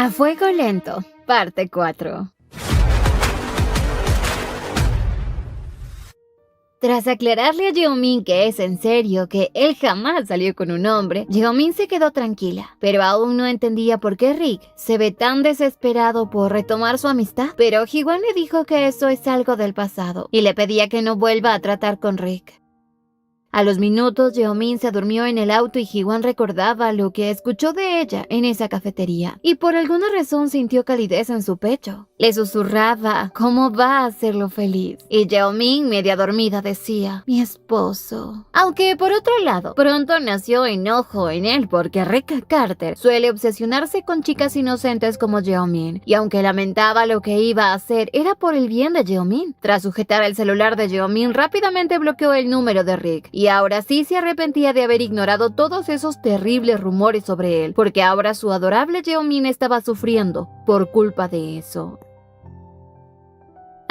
A fuego lento, parte 4. Tras aclararle a Jeomin que es en serio, que él jamás salió con un hombre, Jeomin se quedó tranquila, pero aún no entendía por qué Rick se ve tan desesperado por retomar su amistad. Pero Ji-Hwan le dijo que eso es algo del pasado y le pedía que no vuelva a tratar con Rick. A los minutos, Jeomin se durmió en el auto y Ji-Hwan recordaba lo que escuchó de ella en esa cafetería, y por alguna razón sintió calidez en su pecho. Le susurraba cómo va a hacerlo feliz, y Jeomin, media dormida, decía, mi esposo. Aunque por otro lado, pronto nació enojo en él porque Rick Carter suele obsesionarse con chicas inocentes como Jeomin, y aunque lamentaba lo que iba a hacer, era por el bien de Jeomin. Tras sujetar el celular de Jeomin, rápidamente bloqueó el número de Rick, y ahora sí se arrepentía de haber ignorado todos esos terribles rumores sobre él, porque ahora su adorable Jeomin estaba sufriendo por culpa de eso.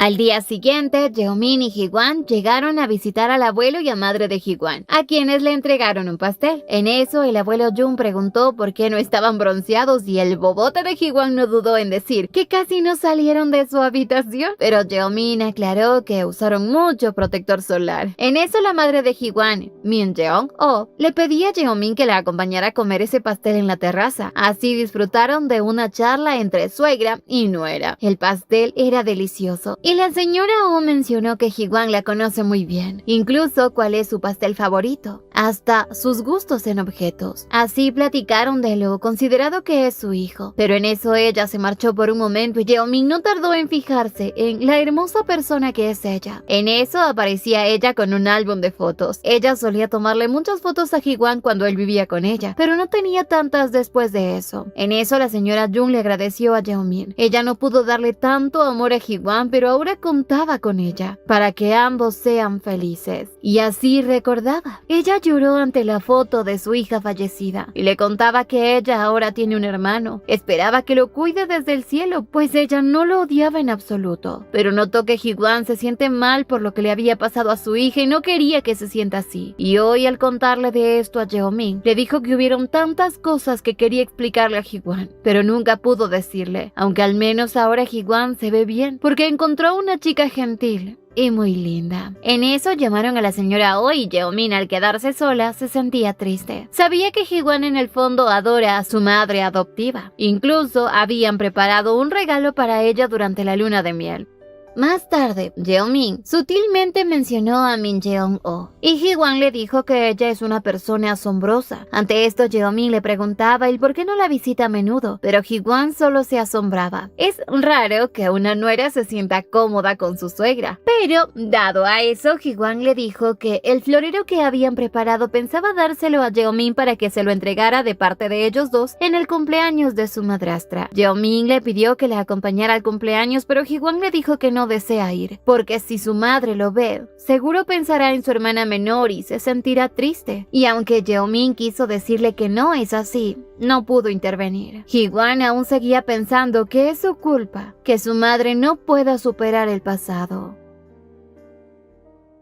Al día siguiente, Jeomin y Ji-Hwan llegaron a visitar al abuelo y a madre de Ji-Hwan, a quienes le entregaron un pastel. En eso, el abuelo Jung preguntó por qué no estaban bronceados y el bobote de Ji-Hwan no dudó en decir que casi no salieron de su habitación. Pero Jeomin aclaró que usaron mucho protector solar. En eso, la madre de Ji-Hwan, Min Jeong-oh, le pedía a Jeomin que la acompañara a comer ese pastel en la terraza. Así disfrutaron de una charla entre suegra y nuera. El pastel era delicioso. Y la señora Oh mencionó que Ji-Hwan la conoce muy bien, incluso cuál es su pastel favorito, hasta sus gustos en objetos. Así platicaron de lo considerado que es su hijo. Pero en eso ella se marchó por un momento y Jeomin no tardó en fijarse en la hermosa persona que es ella. En eso aparecía ella con un álbum de fotos. Ella solía tomarle muchas fotos a Ji-Hwan cuando él vivía con ella, pero no tenía tantas después de eso. En eso la señora Jung le agradeció a Jeomin. Ella no pudo darle tanto amor a Ji-Hwan, pero ahora contaba con ella para que ambos sean felices. Y así recordaba. Ella lloró ante la foto de su hija fallecida y le contaba que ella ahora tiene un hermano. Esperaba que lo cuide desde el cielo, pues ella no lo odiaba en absoluto. Pero notó que Ji-Hwan se siente mal por lo que le había pasado a su hija y no quería que se sienta así. Y hoy, al contarle de esto a Jeomin, le dijo que hubieron tantas cosas que quería explicarle a Ji-Hwan, pero nunca pudo decirle, aunque al menos ahora Ji-Hwan se ve bien, porque encontró una chica gentil y muy linda. En eso llamaron a la señora Oh y Jeomin, al quedarse sola, se sentía triste. Sabía que Ji-Hwan en el fondo adora a su madre adoptiva. Incluso habían preparado un regalo para ella durante la luna de miel. Más tarde, Jeomin sutilmente mencionó a Min Jeong-oh y Ji-Hwan le dijo que ella es una persona asombrosa. Ante esto, Jeomin le preguntaba el por qué no la visita a menudo, pero Ji-Hwan solo se asombraba. Es raro que una nuera se sienta cómoda con su suegra, pero dado a eso, Ji-Hwan le dijo que el florero que habían preparado pensaba dárselo a Jeomin para que se lo entregara de parte de ellos dos en el cumpleaños de su madrastra. Jeomin le pidió que la acompañara al cumpleaños, pero Ji-Hwan le dijo que no desea ir, porque si su madre lo ve, seguro pensará en su hermana menor y se sentirá triste. Y aunque Jeomin quiso decirle que no es así, no pudo intervenir. Ji-Hwan aún seguía pensando que es su culpa, que su madre no pueda superar el pasado.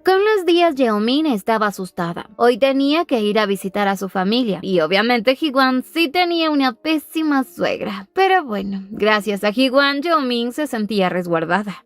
Con los días, Jeomin estaba asustada. Hoy tenía que ir a visitar a su familia y obviamente Ji-Hwan sí tenía una pésima suegra. Pero bueno, gracias a Ji-Hwan, Jeomin se sentía resguardada.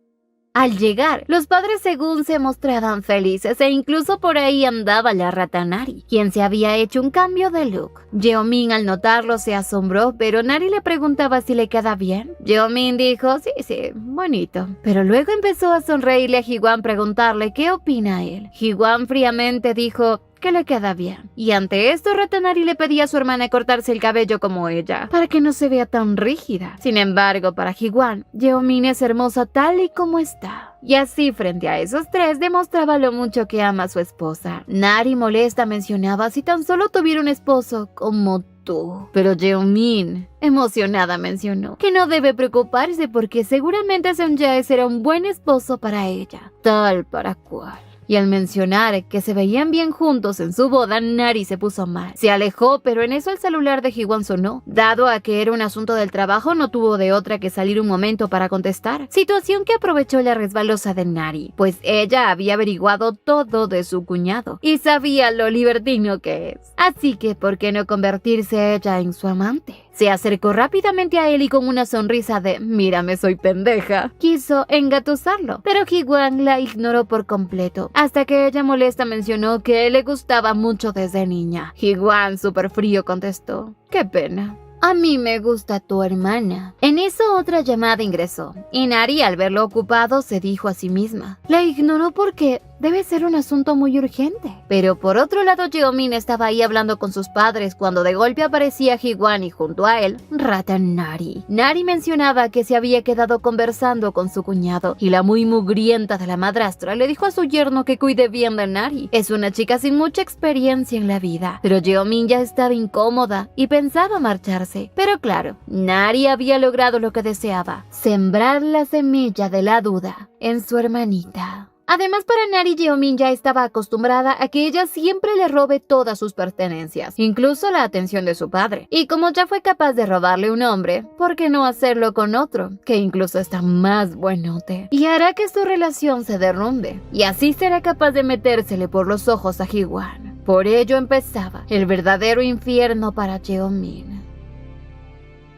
Al llegar, los padres según se mostraban felices e incluso por ahí andaba la rata Nari, quien se había hecho un cambio de look. Jeomin al notarlo se asombró, pero Nari le preguntaba si le queda bien. Jeomin dijo, sí, bonito. Pero luego empezó a sonreírle a Ji-Hwan preguntarle qué opina él. Ji-Hwan fríamente dijo que le queda bien. Y ante esto, Ratanari le pedía a su hermana cortarse el cabello como ella, para que no se vea tan rígida. Sin embargo, para Ji-Hwan, Jeomin es hermosa tal y como está. Y así, frente a esos tres, demostraba lo mucho que ama a su esposa. Nari, molesta, mencionaba si tan solo tuviera un esposo como tú. Pero Jeomin, emocionada, mencionó que no debe preocuparse porque seguramente Seung-jae será un buen esposo para ella, tal para cual. Y al mencionar que se veían bien juntos en su boda, Nari se puso mal. Se alejó, pero en eso el celular de Ji-Hwan sonó. Dado a que era un asunto del trabajo, no tuvo de otra que salir un momento para contestar. Situación que aprovechó la resbalosa de Nari, pues ella había averiguado todo de su cuñado y sabía lo libertino que es. Así que, ¿por qué no convertirse ella en su amante? Se acercó rápidamente a él y con una sonrisa de «mírame, soy pendeja», quiso engatusarlo, pero Ji-hwan la ignoró por completo, hasta que ella molesta mencionó que le gustaba mucho desde niña. Ji-hwan, súper frío, contestó «qué pena. A mí me gusta tu hermana». En eso otra llamada ingresó, y Nari, al verlo ocupado, se dijo a sí misma. La ignoró porque debe ser un asunto muy urgente. Pero por otro lado, Jeomin estaba ahí hablando con sus padres cuando de golpe aparecía Ji-hwan y junto a él, Rata Nari. Nari mencionaba que se había quedado conversando con su cuñado, y la muy mugrienta de la madrastra le dijo a su yerno que cuide bien de Nari. Es una chica sin mucha experiencia en la vida, pero Jeomin ya estaba incómoda y pensaba marcharse. Pero claro, Nari había logrado lo que deseaba, sembrar la semilla de la duda en su hermanita. Además, para Nari, Jeomin ya estaba acostumbrada a que ella siempre le robe todas sus pertenencias, incluso la atención de su padre. Y como ya fue capaz de robarle un hombre, ¿por qué no hacerlo con otro, que incluso está más buenote? Y hará que su relación se derrumbe, y así será capaz de metérsele por los ojos a Ji-hwan. Por ello empezaba el verdadero infierno para Jeomin.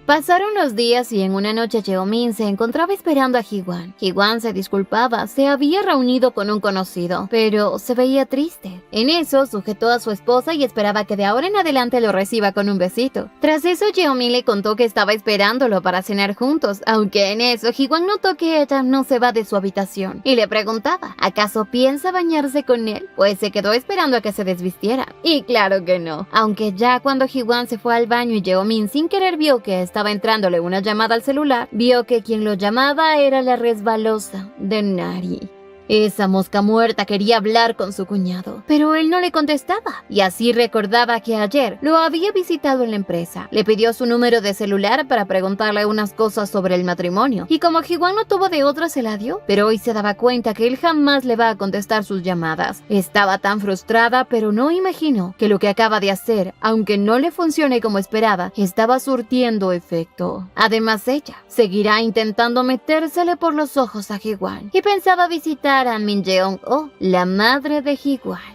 Pasaron los días y en una noche Jeomin se encontraba esperando a Ji-hwan. Ji-hwan se disculpaba, se había reunido con un conocido, pero se veía triste. En eso sujetó a su esposa y esperaba que de ahora en adelante lo reciba con un besito. Tras eso Jeomin le contó que estaba esperándolo para cenar juntos, aunque en eso Ji-hwan notó que ella no se va de su habitación y le preguntaba, ¿acaso piensa bañarse con él? Pues se quedó esperando a que se desvistiera. Y claro que no, aunque ya cuando Ji-hwan se fue al baño y Jeomin sin querer vio que estaba entrándole una llamada al celular, vio que quien lo llamaba era la resbalosa de Nari. Esa mosca muerta quería hablar con su cuñado, pero él no le contestaba, y así recordaba que ayer lo había visitado en la empresa. Le pidió su número de celular para preguntarle unas cosas sobre el matrimonio, y como Ji-hwan no tuvo de otra, se la dio, pero hoy se daba cuenta que él jamás le va a contestar sus llamadas. Estaba tan frustrada, pero no imaginó que lo que acaba de hacer, aunque no le funcione como esperaba, estaba surtiendo efecto. Además, ella seguirá intentando metérsele por los ojos a Ji-hwan, y pensaba visitar a Min Jeong-oh, la madre de Ji-hwan.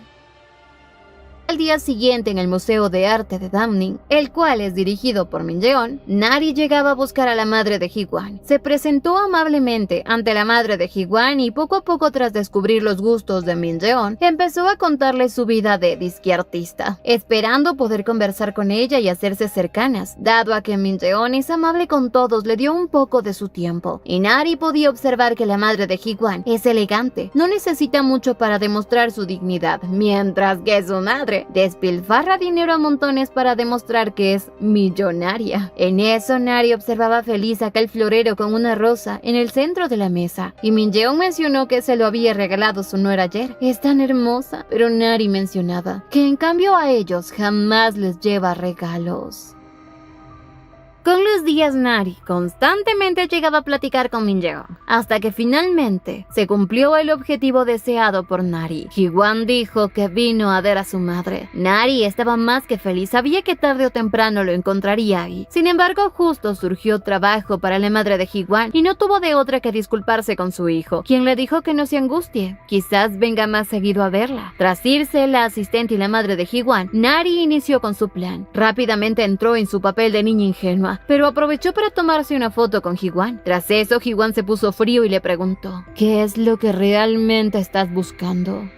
Al día siguiente, en el Museo de Arte de Damning, el cual es dirigido por Min Jeon, Nari llegaba a buscar a la madre de Ji-hwan. Se presentó amablemente ante la madre de Ji-hwan y poco a poco, tras descubrir los gustos de Min Jeon, empezó a contarle su vida de disqueartista, esperando poder conversar con ella y hacerse cercanas. Dado a que Min Jeon es amable con todos, le dio un poco de su tiempo, y Nari podía observar que la madre de Ji-hwan es elegante, no necesita mucho para demostrar su dignidad, mientras que su madre despilfarra dinero a montones para demostrar que es millonaria. En eso, Nari observaba feliz aquel florero con una rosa en el centro de la mesa, y Min Jeon mencionó que se lo había regalado su nuera ayer. Es tan hermosa, pero Nari mencionaba que en cambio a ellos jamás les lleva regalos. Con los días, Nari constantemente llegaba a platicar con Min Jeon, hasta que finalmente se cumplió el objetivo deseado por Nari. Ji-hwan dijo que vino a ver a su madre. Nari estaba más que feliz, sabía que tarde o temprano lo encontraría ahí. Sin embargo, justo surgió trabajo para la madre de Ji-hwan y no tuvo de otra que disculparse con su hijo, quien le dijo que no se angustie, quizás venga más seguido a verla. Tras irse la asistente y la madre de Ji-hwan, Nari inició con su plan. Rápidamente entró en su papel de niña ingenua, pero aprovechó para tomarse una foto con Ji-hwan. Tras eso, Ji-hwan se puso frío y le preguntó, ¿qué es lo que realmente estás buscando?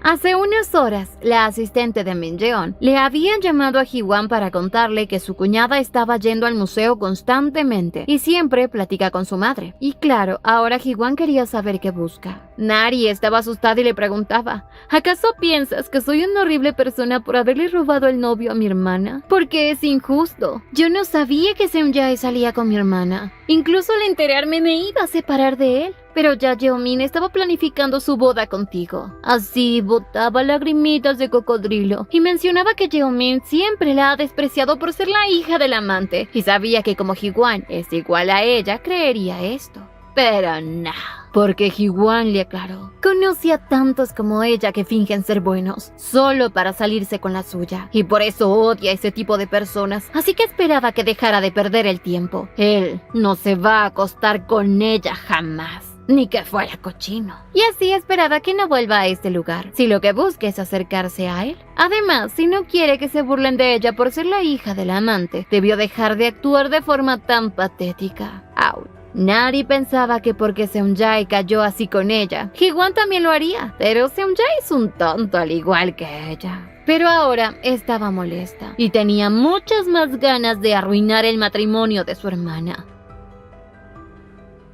Hace unas horas, la asistente de Min Jeon le había llamado a Ji-hwan para contarle que su cuñada estaba yendo al museo constantemente y siempre platica con su madre. Y claro, ahora Ji-hwan quería saber qué busca. Nari estaba asustada y le preguntaba, ¿acaso piensas que soy una horrible persona por haberle robado el novio a mi hermana? Porque es injusto. Yo no sabía que Seung-jae salía con mi hermana. Incluso al enterarme me iba a separar de él. Pero ya Jeomin estaba planificando su boda contigo. Así botaba lagrimitas de cocodrilo y mencionaba que Jeomin siempre la ha despreciado por ser la hija del amante, y sabía que como Ji-hwan es igual a ella, creería esto. Pero no, porque Ji-hwan le aclaró, conoce a tantos como ella que fingen ser buenos, solo para salirse con la suya, y por eso odia a ese tipo de personas, así que esperaba que dejara de perder el tiempo. Él no se va a acostar con ella jamás. ni que fuera cochino. Y así esperaba que no vuelva a este lugar, si lo que busca es acercarse a él. Además, si no quiere que se burlen de ella por ser la hija del amante, debió dejar de actuar de forma tan patética. ¡Auch! Nari pensaba que porque Seung-jae cayó así con ella, Ji-won también lo haría, pero Seung-jae es un tonto al igual que ella. Pero ahora estaba molesta y tenía muchas más ganas de arruinar el matrimonio de su hermana.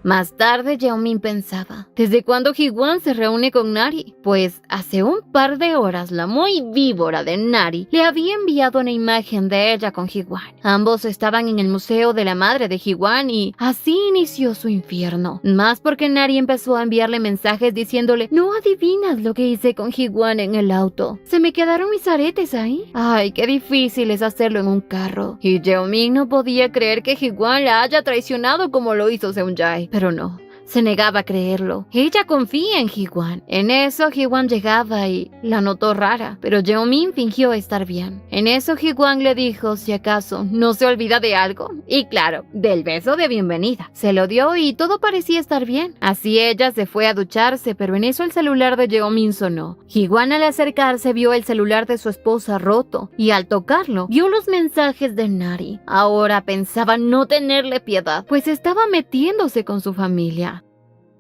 Más tarde, Yeomin pensaba, ¿desde cuándo Ji-won se reúne con Nari? Pues hace un par de horas la muy víbora de Nari le había enviado una imagen de ella con Ji-won. Ambos estaban en el museo de la madre de Ji-won y así inició su infierno. Más porque Nari empezó a enviarle mensajes diciéndole, no adivinas lo que hice con Ji-won en el auto. Se me quedaron mis aretes ahí. Ay, qué difícil es hacerlo en un carro. Y Yeomin no podía creer que Ji-won la haya traicionado como lo hizo Seung-jae. Pero no, se negaba a creerlo. Ella confía en Ji-won. En eso, Ji-won llegaba y la notó rara, pero Yeomin fingió estar bien. En eso, Ji-won le dijo si acaso no se olvida de algo. Y claro, del beso de bienvenida. Se lo dio y todo parecía estar bien. Así ella se fue a ducharse, pero en eso el celular de Yeomin sonó. Ji-won al acercarse vio el celular de su esposa roto y al tocarlo vio los mensajes de Nari. Ahora pensaba no tenerle piedad, pues estaba metiéndose con su familia.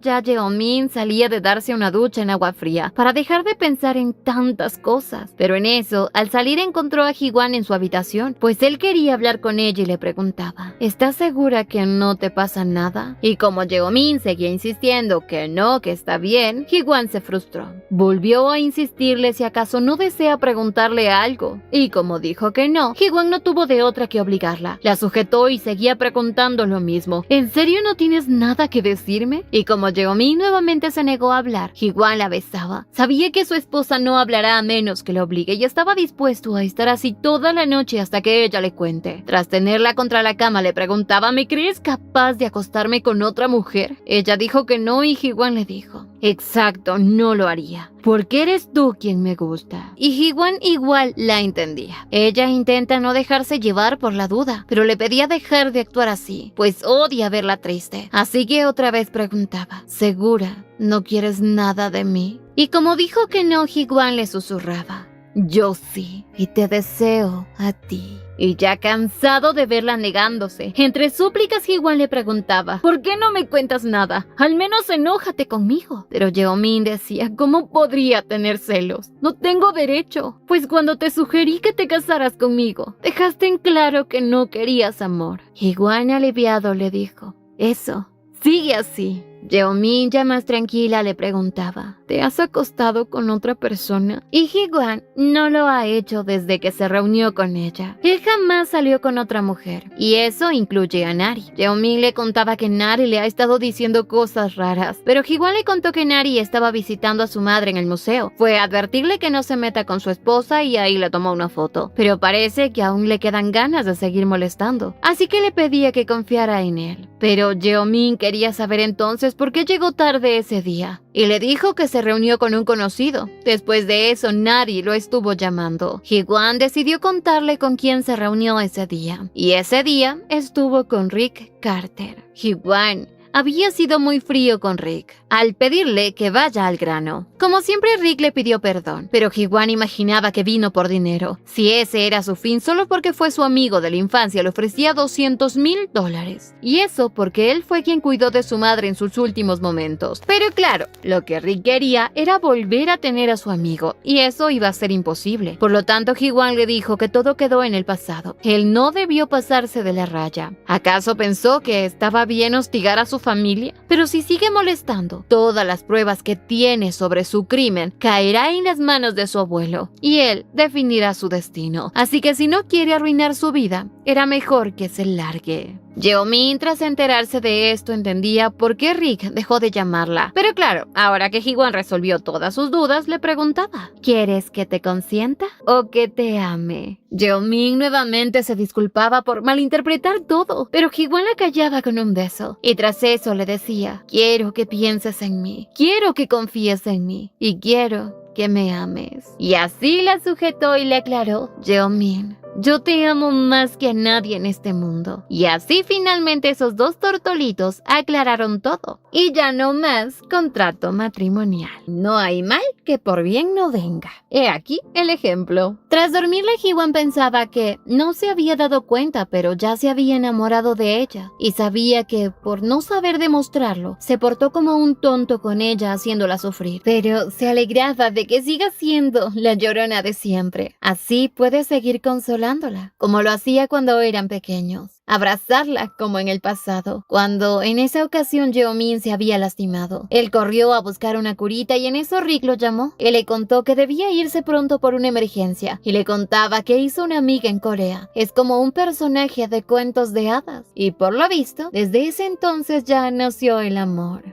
Ya Yeomin salía de darse una ducha en agua fría para dejar de pensar en tantas cosas. Pero en eso, al salir encontró a Ji-won en su habitación, pues él quería hablar con ella y le preguntaba, ¿estás segura que no te pasa nada? Y como Yeomin seguía insistiendo que no, que está bien, Ji-won se frustró. Volvió a insistirle si acaso no desea preguntarle algo. Y como dijo que no, Ji-won no tuvo de otra que obligarla. La sujetó y seguía preguntando lo mismo. ¿En serio no tienes nada que decirme? Y como Yeomin nuevamente se negó a hablar, Ji-won la besaba. Sabía que su esposa no hablará a menos que lo obligue y estaba dispuesto a estar así toda la noche hasta que ella le cuente. Tras tenerla contra la cama le preguntaba, ¿me crees capaz de acostarme con otra mujer? Ella dijo que no y Ji-won le dijo, exacto, no lo haría, porque eres tú quien me gusta. Y Ji-won igual la entendía. Ella intenta no dejarse llevar por la duda, pero le pedía dejar de actuar así, pues odia verla triste. Así que otra vez preguntaba, ¿segura no quieres nada de mí? Y como dijo que no, Ji-won le susurraba, yo sí, y te deseo a ti. Y ya cansado de verla negándose, entre súplicas Ji-won le preguntaba, ¿por qué no me cuentas nada? Al menos enójate conmigo. Pero Yeomin decía, ¿cómo podría tener celos? No tengo derecho, pues cuando te sugerí que te casaras conmigo, dejaste en claro que no querías amor. Ji-won aliviado le dijo, eso, sigue así. Yeomin ya más tranquila le preguntaba, ¿te has acostado con otra persona? Y Ji-won no lo ha hecho desde que se reunió con ella. Él jamás salió con otra mujer, y eso incluye a Nari. Yeomin le contaba que Nari le ha estado diciendo cosas raras, pero Ji-won le contó que Nari estaba visitando a su madre en el museo. Fue a advertirle que no se meta con su esposa y ahí le tomó una foto, pero parece que aún le quedan ganas de seguir molestando, así que le pedía que confiara en él. Pero Yeomin quería saber entonces por qué llegó tarde ese día, y le dijo que se reunió con un conocido. Después de eso, Nari lo estuvo llamando. Ji-won decidió contarle con quién se reunió ese día, y ese día estuvo con Rick Carter. Ji-won había sido muy frío con Rick, al pedirle que vaya al grano. Como siempre, Rick le pidió perdón, pero Ji-won imaginaba que vino por dinero. Si ese era su fin, solo porque fue su amigo de la infancia le ofrecía $200,000. Y eso porque él fue quien cuidó de su madre en sus últimos momentos. Pero claro, lo que Rick quería era volver a tener a su amigo, y eso iba a ser imposible. Por lo tanto, Ji-won le dijo que todo quedó en el pasado. Él no debió pasarse de la raya. ¿Acaso pensó que estaba bien hostigar a su familia? Pero si sigue molestando, todas las pruebas que tiene sobre su crimen caerá en las manos de su abuelo, y él definirá su destino. Así que si no quiere arruinar su vida, era mejor que se largue. Yeomin, tras enterarse de esto, entendía por qué Rick dejó de llamarla. Pero claro, ahora que Ji-won resolvió todas sus dudas, le preguntaba, ¿quieres que te consienta o que te ame? Yeomin nuevamente se disculpaba por malinterpretar todo, pero Ji-won la callaba con un beso. Y tras eso le decía, quiero que pienses en mí, quiero que confíes en mí, y quiero que me ames. Y así la sujetó y le aclaró, Yeomin, yo te amo más que a nadie en este mundo. Y así finalmente esos dos tortolitos aclararon todo. Y ya no más contrato matrimonial. No hay mal que por bien no venga. He aquí el ejemplo. Tras dormirle, Ji-hwan pensaba que no se había dado cuenta, pero ya se había enamorado de ella. Y sabía que, por no saber demostrarlo, se portó como un tonto con ella, haciéndola sufrir. Pero se alegraba de que siga siendo la llorona de siempre. Así puede seguir consolándola, como lo hacía cuando eran pequeños. Abrazarla como en el pasado, cuando en esa ocasión Jeomin se había lastimado. Él corrió a buscar una curita y en eso Rick lo llamó. Él le contó que debía irse pronto por una emergencia y le contaba que hizo una amiga en Corea. Es como un personaje de cuentos de hadas y por lo visto, desde ese entonces ya nació el amor.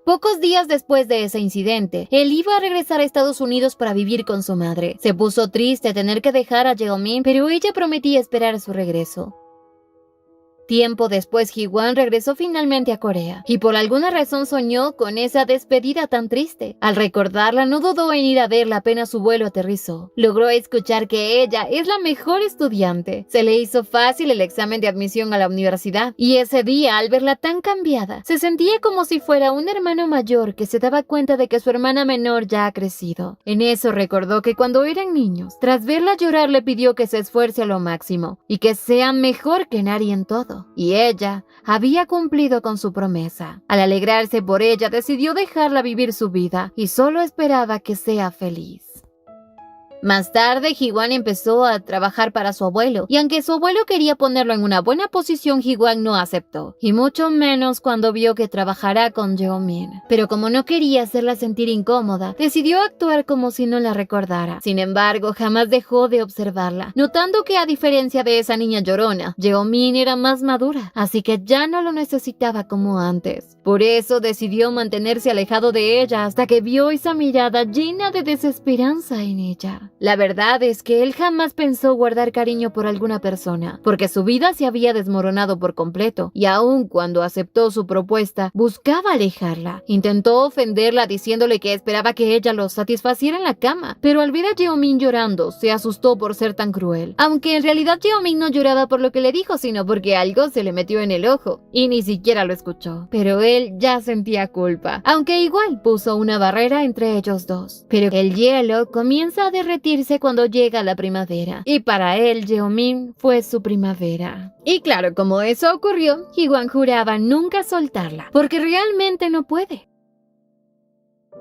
Pocos días después de ese incidente, él iba a regresar a Estados Unidos para vivir con su madre. Se puso triste tener que dejar a Jeomin, pero ella prometía esperar su regreso. Tiempo después, Ji-hwan regresó finalmente a Corea y por alguna razón soñó con esa despedida tan triste. Al recordarla, no dudó en ir a verla apenas su vuelo aterrizó. Logró escuchar que ella es la mejor estudiante. Se le hizo fácil el examen de admisión a la universidad y ese día, al verla tan cambiada, se sentía como si fuera un hermano mayor que se daba cuenta de que su hermana menor ya ha crecido. En eso recordó que cuando eran niños, tras verla llorar le pidió que se esfuerce a lo máximo y que sea mejor que nadie en todo. Y ella había cumplido con su promesa. Al alegrarse por ella, decidió dejarla vivir su vida y solo esperaba que sea feliz. Más tarde, Ji-hwan empezó a trabajar para su abuelo, y aunque su abuelo quería ponerlo en una buena posición, Ji-hwan no aceptó, y mucho menos cuando vio que trabajará con Jeomin. Pero como no quería hacerla sentir incómoda, decidió actuar como si no la recordara. Sin embargo, jamás dejó de observarla, notando que a diferencia de esa niña llorona, Jeomin era más madura, así que ya no lo necesitaba como antes. Por eso decidió mantenerse alejado de ella hasta que vio esa mirada llena de desesperanza en ella. La verdad es que él jamás pensó guardar cariño por alguna persona, porque su vida se había desmoronado por completo, y aun cuando aceptó su propuesta, buscaba alejarla. Intentó ofenderla diciéndole que esperaba que ella lo satisfaciera en la cama, pero al ver a Jeomin llorando, se asustó por ser tan cruel. Aunque en realidad Jeomin no lloraba por lo que le dijo, sino porque algo se le metió en el ojo, y ni siquiera lo escuchó. Pero él ya sentía culpa, aunque igual puso una barrera entre ellos dos. Pero el hielo comienza a derretirse cuando llega la primavera, y para él Jeomin fue su primavera. Y claro, como eso ocurrió, Ji-hwan juraba nunca soltarla, porque realmente no puede.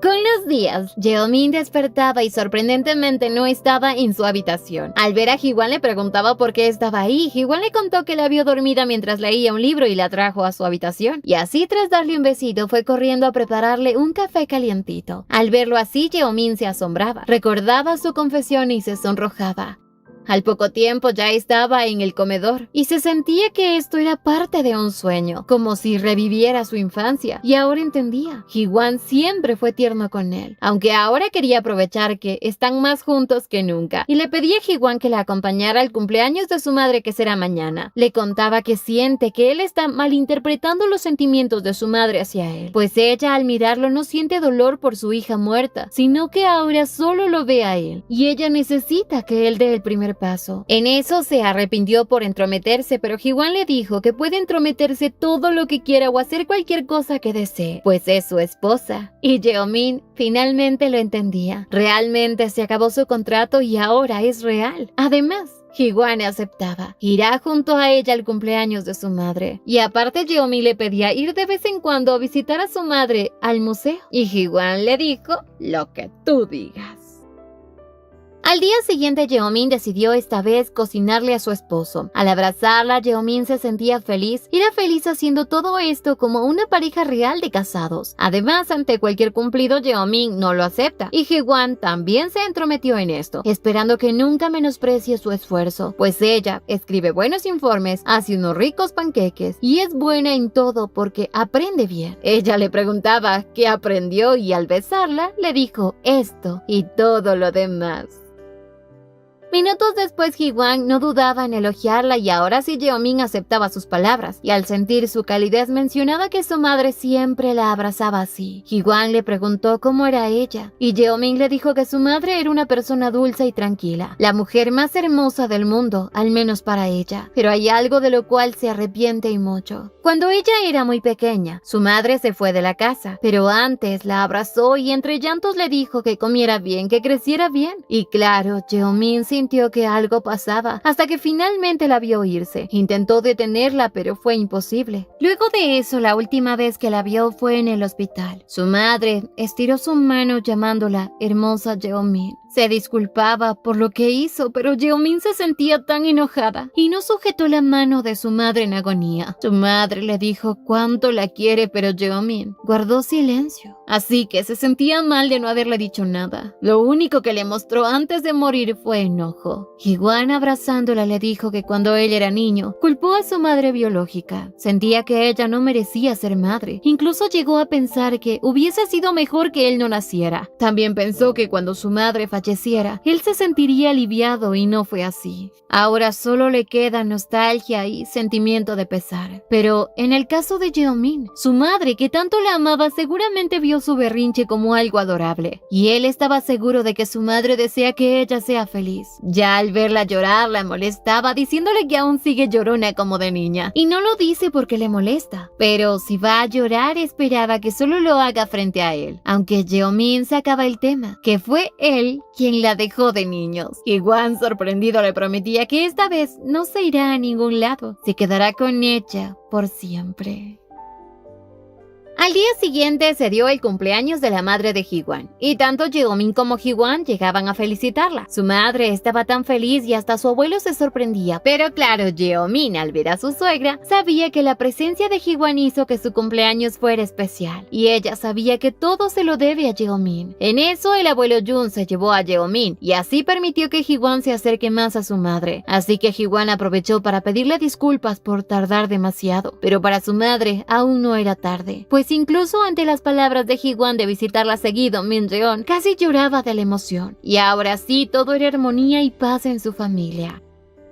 Con los días, Jeomin despertaba y sorprendentemente no estaba en su habitación. Al ver a Ji-hwan le preguntaba por qué estaba ahí. Ji-hwan le contó que la vio dormida mientras leía un libro y la trajo a su habitación. Y así, tras darle un besito, fue corriendo a prepararle un café calientito. Al verlo así, Jeomin se asombraba. Recordaba su confesión y se sonrojaba. Al poco tiempo ya estaba en el comedor y se sentía que esto era parte de un sueño, como si reviviera su infancia, y ahora entendía. Ji-hwan siempre fue tierno con él, aunque ahora quería aprovechar que están más juntos que nunca, y le pedía a Ji-hwan que la acompañara al cumpleaños de su madre que será mañana. Le contaba que siente que él está malinterpretando los sentimientos de su madre hacia él, pues ella al mirarlo no siente dolor por su hija muerta, sino que ahora solo lo ve a él, y ella necesita que él dé el primer paso. En eso se arrepintió por entrometerse, pero Ji-hwan le dijo que puede entrometerse todo lo que quiera o hacer cualquier cosa que desee, pues es su esposa. Y Jeomin finalmente lo entendía. Realmente se acabó su contrato y ahora es real. Además, Ji-hwan aceptaba. Irá junto a ella al cumpleaños de su madre. Y aparte, Jeomin le pedía ir de vez en cuando a visitar a su madre al museo. Y Ji-hwan le dijo, lo que tú digas. Al día siguiente, Jeomin decidió esta vez cocinarle a su esposo. Al abrazarla, Jeomin se sentía feliz. Era feliz haciendo todo esto como una pareja real de casados. Además, ante cualquier cumplido, Jeomin no lo acepta. Y Ji-hwan también se entrometió en esto, esperando que nunca menosprecie su esfuerzo, pues ella escribe buenos informes, hace unos ricos panqueques y es buena en todo porque aprende bien. Ella le preguntaba qué aprendió y al besarla le dijo esto y todo lo demás. Minutos después, Ji-wan no dudaba en elogiarla y ahora sí Jeomin aceptaba sus palabras, y al sentir su calidez mencionaba que su madre siempre la abrazaba así. Ji-wan le preguntó cómo era ella, y Jeomin le dijo que su madre era una persona dulce y tranquila, la mujer más hermosa del mundo, al menos para ella, pero hay algo de lo cual se arrepiente y mucho. Cuando ella era muy pequeña, su madre se fue de la casa, pero antes la abrazó y entre llantos le dijo que comiera bien, que creciera bien. Y claro, Jeomin sintió que algo pasaba, hasta que finalmente la vio irse. Intentó detenerla, pero fue imposible. Luego de eso, la última vez que la vio fue en el hospital. Su madre estiró su mano llamándola hermosa Jeomin. Se disculpaba por lo que hizo, pero Jeomin se sentía tan enojada y no sujetó la mano de su madre en agonía. Su madre le dijo cuánto la quiere, pero Jeomin guardó silencio. Así que se sentía mal de no haberle dicho nada. Lo único que le mostró antes de morir fue enojo. Ji-wan, abrazándola, le dijo que cuando él era niño, culpó a su madre biológica. Sentía que ella no merecía ser madre. Incluso llegó a pensar que hubiese sido mejor que él no naciera. También pensó que cuando su madre falleciera, él se sentiría aliviado y no fue así. Ahora solo le queda nostalgia y sentimiento de pesar. Pero en el caso de Jeomin, su madre, que tanto la amaba, seguramente vio su berrinche como algo adorable. Y él estaba seguro de que su madre desea que ella sea feliz. Ya al verla llorar, la molestaba, diciéndole que aún sigue llorona como de niña. Y no lo dice porque le molesta. Pero si va a llorar, esperaba que solo lo haga frente a él. Aunque Jeomin sacaba el tema, que fue él quien la dejó de niños. Ji-wan, sorprendido, le prometía que esta vez no se irá a ningún lado. Se quedará con ella por siempre. Al día siguiente se dio el cumpleaños de la madre de Ji-wan, y tanto Jeomin como Ji-wan llegaban a felicitarla. Su madre estaba tan feliz y hasta su abuelo se sorprendía, pero claro, Jeomin, al ver a su suegra, sabía que la presencia de Ji-wan hizo que su cumpleaños fuera especial, y ella sabía que todo se lo debe a Jeomin. En eso, el abuelo Jun se llevó a Jeomin, y así permitió que Ji-wan se acerque más a su madre. Así que Ji-wan aprovechó para pedirle disculpas por tardar demasiado, pero para su madre aún no era tarde, pues incluso ante las palabras de Ji-wan de visitarla seguido, Min-jeon casi lloraba de la emoción. Y ahora sí, todo era armonía y paz en su familia.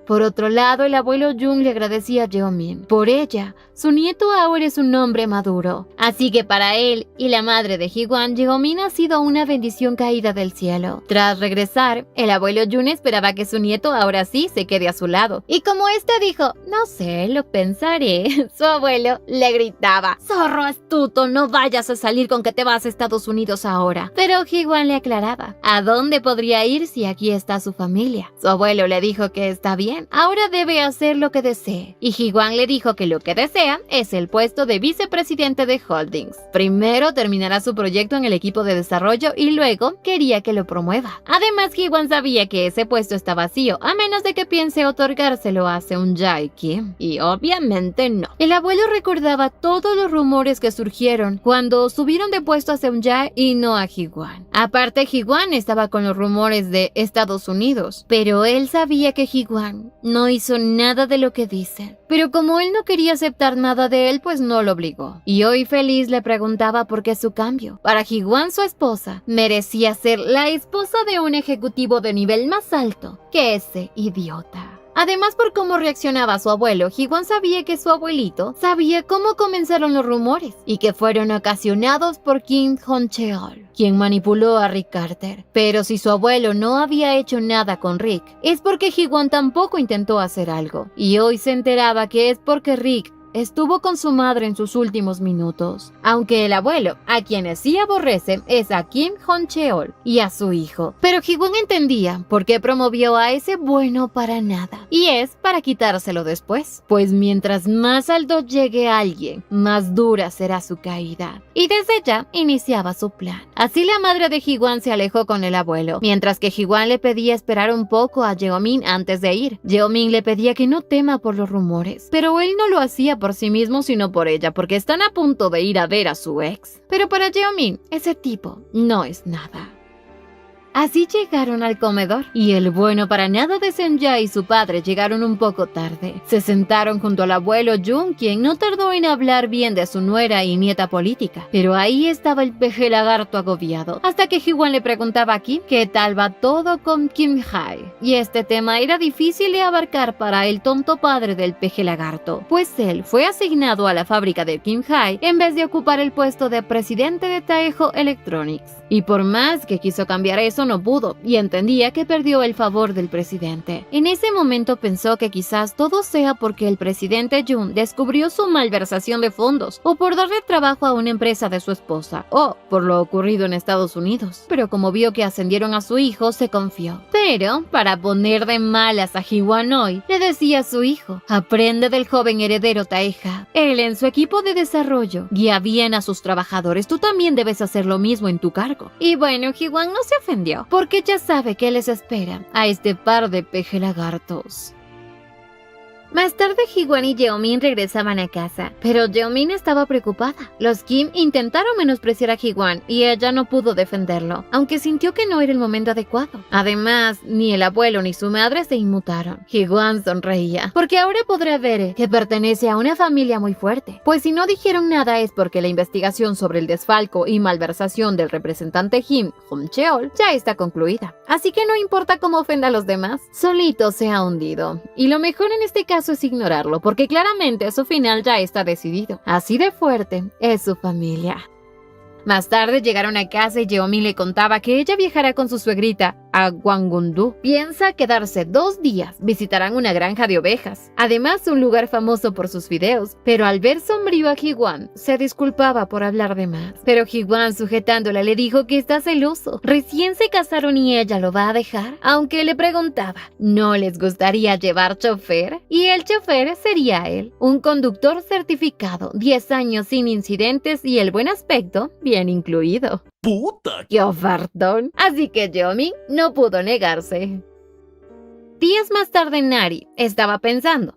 Por otro lado, el abuelo Jun le agradecía a Jeomin. Por ella, su nieto ahora es un hombre maduro. Así que para él y la madre de Ji-wan, Jeomin ha sido una bendición caída del cielo. Tras regresar, el abuelo Jun esperaba que su nieto ahora sí se quede a su lado. Y como este dijo, no sé, lo pensaré, su abuelo le gritaba, zorro astuto, no vayas a salir con que te vas a Estados Unidos ahora. Pero Ji-wan le aclaraba, ¿a dónde podría ir si aquí está su familia? Su abuelo le dijo que está bien. Ahora debe hacer lo que desee. Y Ji-wan le dijo que lo que desea es el puesto de vicepresidente de Holdings. Primero terminará su proyecto en el equipo de desarrollo y luego quería que lo promueva. Además, Ji-wan sabía que ese puesto está vacío, a menos de que piense otorgárselo a Seung-jae Kim. Y obviamente no. El abuelo recordaba todos los rumores que surgieron cuando subieron de puesto a Seung-jae y no a Ji-wan. Aparte, Ji-wan estaba con los rumores de Estados Unidos, pero él sabía que Ji-wan no hizo nada de lo que dicen. Pero como él no quería aceptar nada de él, pues no lo obligó. Y hoy feliz le preguntaba por qué su cambio. Para Ji-wan, su esposa, merecía ser la esposa de un ejecutivo de nivel más alto que ese idiota. Además, por cómo reaccionaba su abuelo, Ji-wan sabía que su abuelito sabía cómo comenzaron los rumores y que fueron ocasionados por Kim Hong-cheol, quien manipuló a Rick Carter. Pero si su abuelo no había hecho nada con Rick, es porque Ji-wan tampoco intentó hacer algo. Y hoy se enteraba que es porque Rick estuvo con su madre en sus últimos minutos. Aunque el abuelo, a quienes sí aborrece, es a Kim Hong-cheol y a su hijo. Pero Ji-wan entendía por qué promovió a ese bueno para nada. Y es para quitárselo después. Pues mientras más alto llegue alguien, más dura será su caída. Y desde ya iniciaba su plan. Así la madre de Ji-wan se alejó con el abuelo, mientras que Ji-wan le pedía esperar un poco a Jeomin antes de ir. Jeomin le pedía que no tema por los rumores, pero él no lo hacía por sí mismo, sino por ella, porque están a punto de ir a ver a su ex. Pero para Jeomin, ese tipo no es nada. Así llegaron al comedor, y el bueno para nada de Seung-jae y su padre llegaron un poco tarde. Se sentaron junto al abuelo Jun, quien no tardó en hablar bien de su nuera y nieta política. Pero ahí estaba el peje lagarto agobiado, hasta que Ji-won le preguntaba a Kim qué tal va todo con Kim Hae. Y este tema era difícil de abarcar para el tonto padre del peje lagarto, pues él fue asignado a la fábrica de Kim Hae en vez de ocupar el puesto de presidente de Taejo Electronics. Y por más que quiso cambiar eso, no pudo, y entendía que perdió el favor del presidente. En ese momento pensó que quizás todo sea porque el presidente Jun descubrió su malversación de fondos, o por darle trabajo a una empresa de su esposa, o por lo ocurrido en Estados Unidos. Pero como vio que ascendieron a su hijo, se confió. Pero, para poner de malas a Ji-won hoy, le decía a su hijo: aprende del joven heredero Taeja. Él, en su equipo de desarrollo, guía bien a sus trabajadores. Tú también debes hacer lo mismo en tu cargo. Y bueno, Ji-won no se ofendió, porque ya sabe qué les espera a este par de peje lagartos. Más tarde, Ji-won y Yeomin regresaban a casa, pero Yeomin estaba preocupada. Los Kim intentaron menospreciar a Ji-won y ella no pudo defenderlo, aunque sintió que no era el momento adecuado. Además, ni el abuelo ni su madre se inmutaron. Ji-won sonreía, porque ahora podrá ver que pertenece a una familia muy fuerte, pues si no dijeron nada es porque la investigación sobre el desfalco y malversación del representante Kim, Hong Cheol, ya está concluida. Así que no importa cómo ofenda a los demás, solito se ha hundido. Y lo mejor en este caso es ignorarlo, porque claramente su final ya está decidido. Así de fuerte es su familia. Más tarde llegaron a casa y Yeomin le contaba que ella viajará con su suegrita a Gwangwon-do. Piensa quedarse 2 días, visitarán una granja de ovejas, además un lugar famoso por sus videos, pero al ver sombrío a Ji-won, se disculpaba por hablar de más. Pero Ji-won, sujetándola, le dijo que está celoso, recién se casaron y ella lo va a dejar, aunque le preguntaba, ¿no les gustaría llevar chofer? Y el chofer sería él, un conductor certificado, 10 años sin incidentes y el buen aspecto bien incluido. ¡Puta! ¡Qué ofertón! Así que Yeomin no pudo negarse. Días más tarde, Nari estaba pensando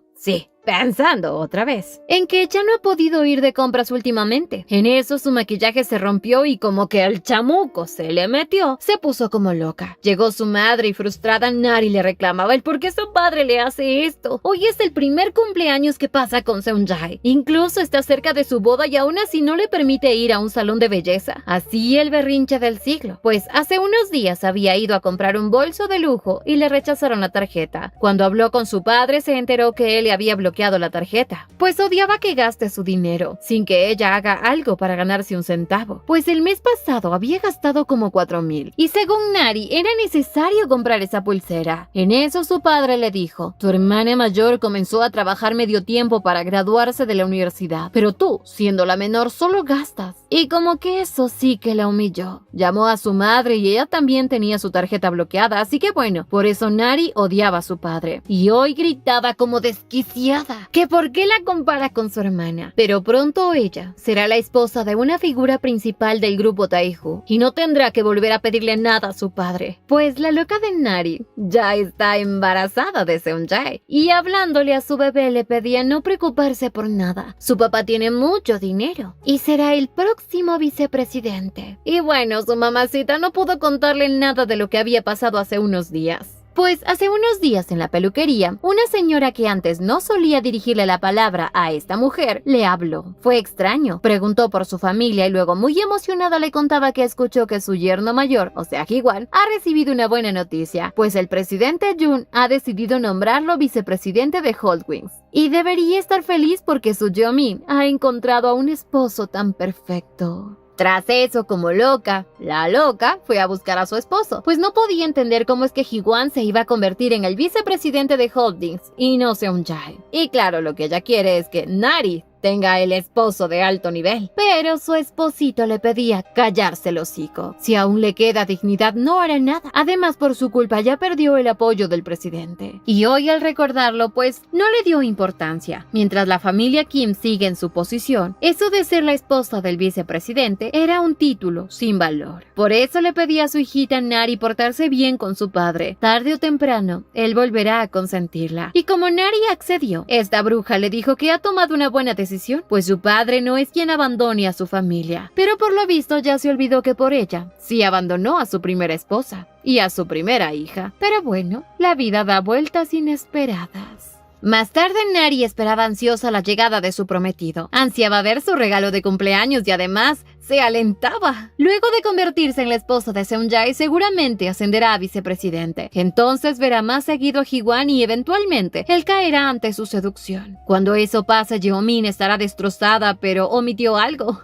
otra vez, en que ya no ha podido ir de compras últimamente. En eso su maquillaje se rompió y como que el chamuco se le metió, se puso como loca. Llegó su madre y frustrada Nari le reclamaba el por qué su padre le hace esto. Hoy es el primer cumpleaños que pasa con Seung-jae. Incluso está cerca de su boda y aún así no le permite ir a un salón de belleza. Así el berrinche del siglo, pues hace unos días había ido a comprar un bolso de lujo y le rechazaron la tarjeta. Cuando habló con su padre se enteró que él le había bloqueado la tarjeta, pues odiaba que gaste su dinero sin que ella haga algo para ganarse un centavo, pues el mes pasado había gastado como 4,000 y según Nari era necesario comprar esa pulsera. En eso su padre le dijo: tu hermana mayor comenzó a trabajar medio tiempo para graduarse de la universidad, pero tú, siendo la menor, solo gastas. Y como que eso sí que la humilló. Llamó a su madre y ella también tenía su tarjeta bloqueada, así que bueno, por eso Nari odiaba a su padre. Y hoy gritaba como desquiciada que por qué la compara con su hermana. Pero pronto ella será la esposa de una figura principal del grupo Taejo y no tendrá que volver a pedirle nada a su padre, pues la loca de Nari ya está embarazada de Seung-jae y hablándole a su bebé le pedía no preocuparse por nada. Su papá tiene mucho dinero y será el próximo vicepresidente. Y bueno, su mamacita no pudo contarle nada de lo que había pasado hace unos días. Pues hace unos días en la peluquería, una señora que antes no solía dirigirle la palabra a esta mujer, le habló. Fue extraño, preguntó por su familia y luego muy emocionada le contaba que escuchó que su yerno mayor, o sea Ji-won, ha recibido una buena noticia, pues el presidente Jun ha decidido nombrarlo vicepresidente de Holdwings. Y debería estar feliz porque su Yeomin ha encontrado a un esposo tan perfecto. Tras eso, como loca, la loca fue a buscar a su esposo, pues no podía entender cómo es que Ji-won se iba a convertir en el vicepresidente de Holdings y no Seung-jae. Y claro, lo que ella quiere es que Nari tenga el esposo de alto nivel. Pero su esposito le pedía callarse el hocico. Si aún le queda dignidad, no hará nada. Además, por su culpa ya perdió el apoyo del presidente. Y hoy al recordarlo, pues, no le dio importancia. Mientras la familia Kim sigue en su posición, eso de ser la esposa del vicepresidente era un título sin valor. Por eso le pedía a su hijita Nari portarse bien con su padre. Tarde o temprano, él volverá a consentirla. Y como Nari accedió, esta bruja le dijo que ha tomado una buena decisión, pues su padre no es quien abandone a su familia. Pero por lo visto ya se olvidó que por ella sí abandonó a su primera esposa. y a su primera hija. Pero bueno, la vida da vueltas inesperadas. Más tarde, Nari esperaba ansiosa la llegada de su prometido. Ansiaba ver su regalo de cumpleaños y además se alentaba. Luego de convertirse en la esposa de Seung-jae, seguramente ascenderá a vicepresidente. Entonces verá más seguido a Ji-hwan y eventualmente él caerá ante su seducción. Cuando eso pase, Jeomin estará destrozada, pero omitió algo.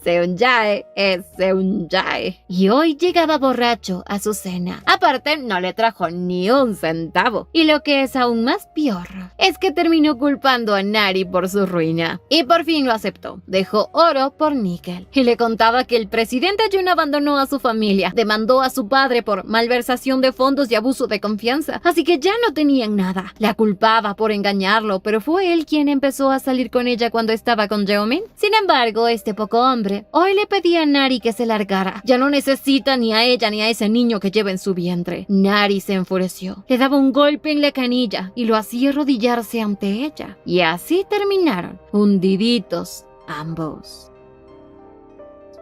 Seung-jae es Seung-jae. Y hoy llegaba borracho a su cena. Aparte, no le trajo ni un centavo. Y lo que es aún más peor, es que terminó culpando a Nari por su ruina. Y por fin lo aceptó. Dejó oro por níquel. Y le contaba que el presidente Jun abandonó a su familia. Demandó a su padre por malversación de fondos y abuso de confianza. Así que ya no tenían nada. La culpaba por engañarlo, pero fue él quien empezó a salir con ella cuando estaba con Jeomin. Sin embargo, este poco hombre hoy le pedía a Nari que se largara. Ya no necesita ni a ella ni a ese niño que lleva en su vientre. Nari se enfureció. Le daba un golpe en la canilla y lo hacía arrodillarse ante ella. Y así terminaron, hundiditos ambos.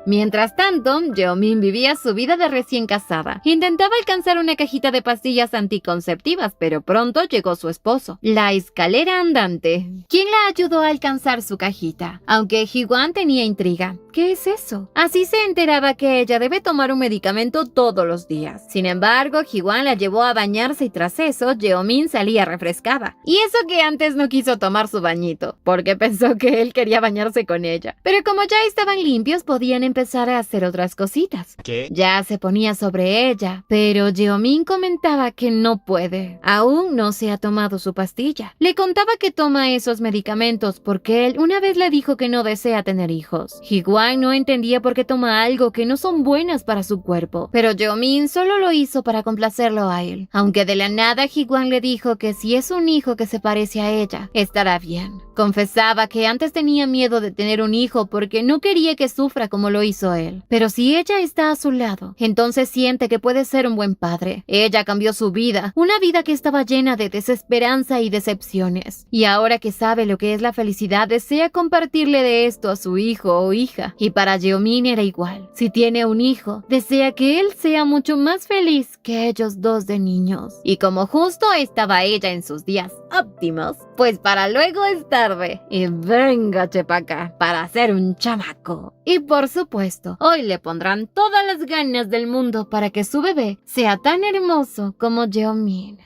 Mientras tanto, Jeomin vivía su vida de recién casada. Intentaba alcanzar una cajita de pastillas anticonceptivas, pero pronto llegó su esposo, la escalera andante, quien la ayudó a alcanzar su cajita. Aunque Ji-hwan tenía intriga. ¿Qué es eso? Así se enteraba que ella debe tomar un medicamento todos los días. Sin embargo, Ji-hwan la llevó a bañarse y tras eso, Jeomin salía refrescada. Y eso que antes no quiso tomar su bañito, porque pensó que él quería bañarse con ella. Pero como ya estaban limpios, podían empezar a hacer otras cositas. ¿Qué? Ya se ponía sobre ella, pero Jeomin comentaba que no puede. Aún no se ha tomado su pastilla. Le contaba que toma esos medicamentos porque él una vez le dijo que no desea tener hijos. Ji-hwan no entendía por qué toma algo que no son buenas para su cuerpo, pero Jeomin solo lo hizo para complacerlo a él. Aunque de la nada Ji-hwan le dijo que si es un hijo que se parece a ella, estará bien. Confesaba que antes tenía miedo de tener un hijo porque no quería que sufra como lo hizo él. Pero si ella está a su lado, entonces siente que puede ser un buen padre. Ella cambió su vida, una vida que estaba llena de desesperanza y decepciones. Y ahora que sabe lo que es la felicidad, desea compartirle de esto a su hijo o hija. Y para Jeomin era igual. Si tiene un hijo, desea que él sea mucho más feliz que ellos dos de niños. Y como justo estaba ella en sus días óptimos, pues para luego es tarde. Y venga chepaca, para hacer un chamaco. Y por supuesto, hoy le pondrán todas las ganas del mundo para que su bebé sea tan hermoso como Jeomin.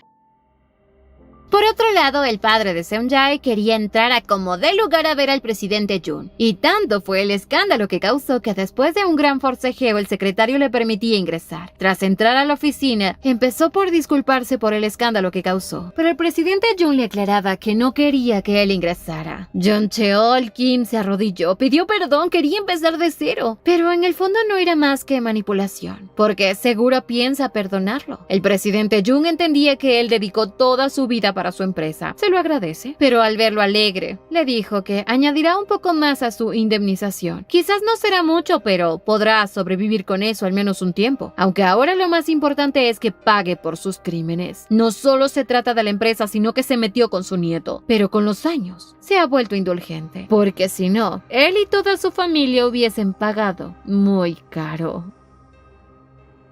Por otro lado, el padre de Seung-jae quería entrar a como dé lugar a ver al presidente Jun. Y tanto fue el escándalo que causó que después de un gran forcejeo el secretario le permitía ingresar. Tras entrar a la oficina, empezó por disculparse por el escándalo que causó. Pero el presidente Jun le aclaraba que no quería que él ingresara. Jun Cheol-kim se arrodilló, pidió perdón, quería empezar de cero. Pero en el fondo no era más que manipulación, porque seguro piensa perdonarlo. El presidente Jun entendía que él dedicó toda su vida para su empresa. Se lo agradece, pero al verlo alegre, le dijo que añadirá un poco más a su indemnización. Quizás no será mucho, pero podrá sobrevivir con eso al menos un tiempo. Aunque ahora lo más importante es que pague por sus crímenes. No solo se trata de la empresa, sino que se metió con su nieto. Pero con los años, se ha vuelto indulgente. Porque si no, él y toda su familia hubiesen pagado muy caro.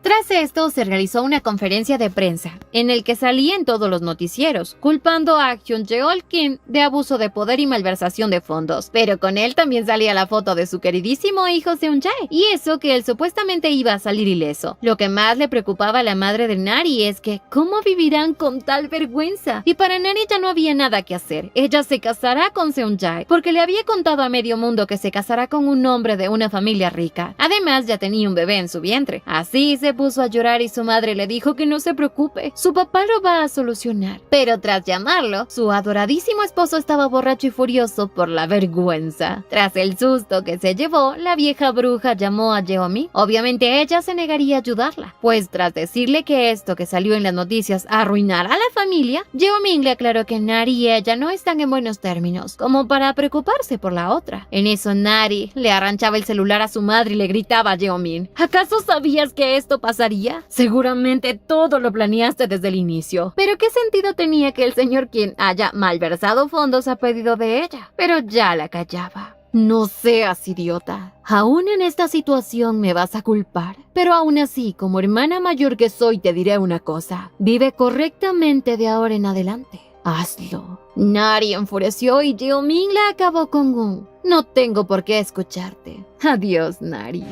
Tras esto, se realizó una conferencia de prensa, en el que salían todos los noticieros, culpando a Jun Cheol-kim de abuso de poder y malversación de fondos. Pero con él también salía la foto de su queridísimo hijo Seung-jae, y eso que él supuestamente iba a salir ileso. Lo que más le preocupaba a la madre de Nari es que, ¿cómo vivirán con tal vergüenza? Y para Nari ya no había nada que hacer. Ella se casará con Seung-jae, porque le había contado a medio mundo que se casará con un hombre de una familia rica. Además, ya tenía un bebé en su vientre. Así se puso a llorar y su madre le dijo que no se preocupe, su papá lo va a solucionar. Pero tras llamarlo, su adoradísimo esposo estaba borracho y furioso por la vergüenza. Tras el susto que se llevó, la vieja bruja llamó a Jeomin. Obviamente ella se negaría a ayudarla, pues tras decirle que esto que salió en las noticias arruinará a la familia, Jeomin le aclaró que Nari y ella no están en buenos términos, como para preocuparse por la otra. En eso Nari le arranchaba el celular a su madre y le gritaba a Jeomin: ¿acaso sabías que esto pasaría? Seguramente todo lo planeaste desde el inicio. Pero ¿qué sentido tenía que el señor quien haya malversado fondos a pedido de ella? Pero ya la callaba. No seas idiota. Aún en esta situación me vas a culpar. Pero aún así, como hermana mayor que soy, te diré una cosa. Vive correctamente de ahora en adelante. Hazlo. Nari enfureció y Jeoming la acabó con un... No tengo por qué escucharte. Adiós, Nari.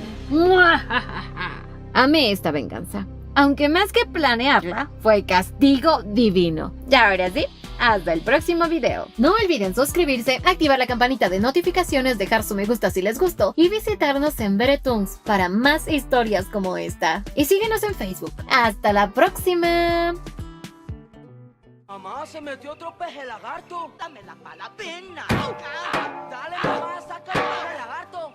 Amé esta venganza. Aunque más que planearla, fue castigo divino. Ya ahora sí, hasta el próximo video. No olviden suscribirse, activar la campanita de notificaciones, dejar su me gusta si les gustó y visitarnos en Beretoons para más historias como esta. Y síguenos en Facebook. ¡Hasta la próxima! Mamá, se metió otro peje lagarto. Dame la pala pena. Dale, mamá, saca el peje lagarto.